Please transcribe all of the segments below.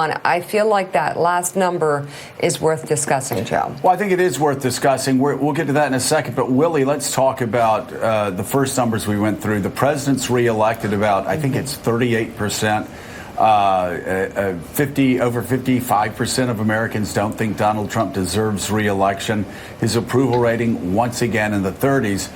I feel like that last number is worth discussing, Joe. Well, I think it is worth discussing. We'll get to that in a second. But, Willie, let's talk about the first numbers we went through. The president's reelected about, I think it's 38%. Over 55% of Americans don't think Donald Trump deserves reelection. His approval rating, once again, in the 30s.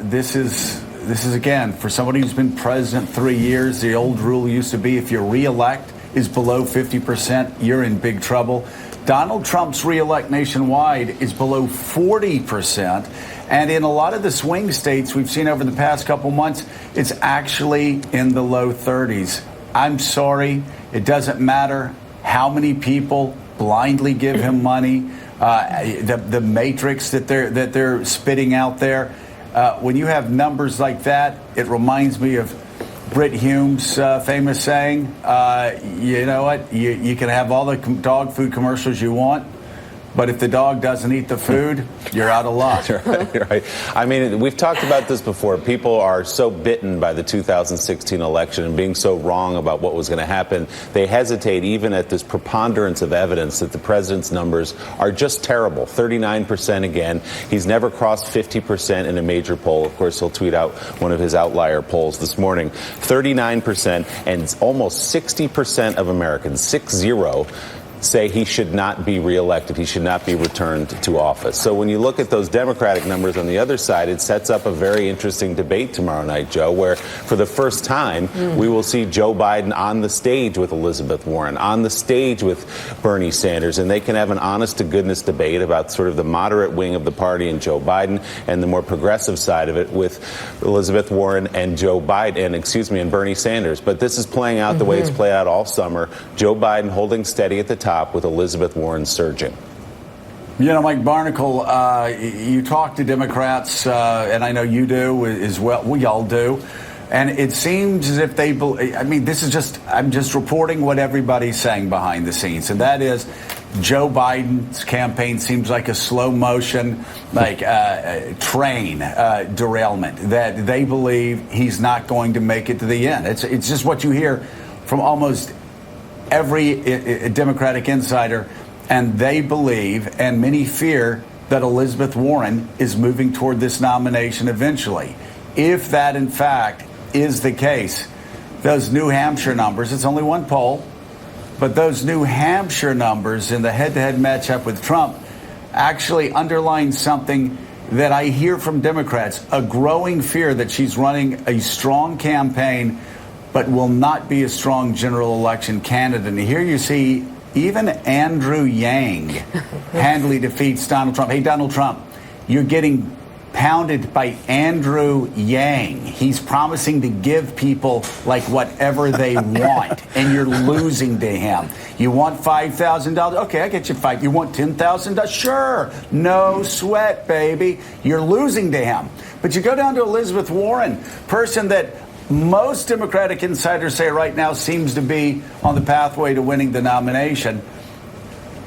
This is, again, for somebody who's been president 3 years, the old rule used to be if you reelect is below 50%, you're in big trouble. Donald Trump's reelect nationwide is below 40%. And in a lot of the swing states we've seen over the past couple months, it's actually in the low 30s. I'm sorry, it doesn't matter how many people blindly give him money, the matrix that they're spitting out there. When you have numbers like that, it reminds me of Brit Hume's famous saying, you know what, you can have all the dog food commercials you want, but if the dog doesn't eat the food, you're out of luck. Right. I mean, we've talked about this before. People are so bitten by the 2016 election and being so wrong about what was going to happen. They hesitate even at this preponderance of evidence that the president's numbers are just terrible. 39% again. He's never crossed 50% in a major poll. Of course, he'll tweet out one of his outlier polls this morning. 39% and almost 60% of Americans, 60, say he should not be reelected. He should not be returned to office. So when you look at those Democratic numbers on the other side, it sets up a very interesting debate tomorrow night, Joe, where for the first time we will see Joe Biden on the stage with Elizabeth Warren, on the stage with Bernie Sanders, and they can have an honest-to-goodness debate about sort of the moderate wing of the party and Joe Biden and the more progressive side of it with Elizabeth Warren and Joe Biden, and Bernie Sanders. But this is playing out the way it's played out all summer. Joe Biden holding steady at the top with Elizabeth Warren surging. You know, Mike Barnicle, you talk to Democrats, and I know you do as well. We all do. And it seems as if they believe, I mean, I'm just reporting what everybody's saying behind the scenes. And that is Joe Biden's campaign seems like a slow motion, like train derailment, that they believe he's not going to make it to the end. It's just what you hear from almost every Democratic insider, and they believe, and many fear, that Elizabeth Warren is moving toward this nomination eventually. If that, in fact, is the case, those New Hampshire numbers, it's only one poll, but those New Hampshire numbers in the head-to-head matchup with Trump actually underline something that I hear from Democrats, a growing fear that she's running a strong campaign but will not be a strong general election candidate. And here you see even Andrew Yang handily defeats Donald Trump. Hey, Donald Trump, you're getting pounded by Andrew Yang. He's promising to give people like whatever they want, and you're losing to him. You want $5,000? Okay, I get you $5,000. You want $10,000? Sure. No sweat, baby. You're losing to him. But you go down to Elizabeth Warren, person that most Democratic insiders say right now seems to be on the pathway to winning the nomination,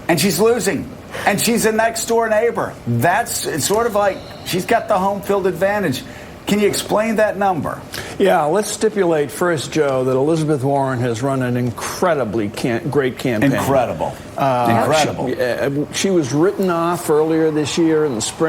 and she's losing. And she's a next-door neighbor. It's sort of like she's got the home field advantage. Can you explain that number? Yeah, let's stipulate first, Joe, that Elizabeth Warren has run an incredibly great campaign. Incredible. She was written off earlier this year in the spring.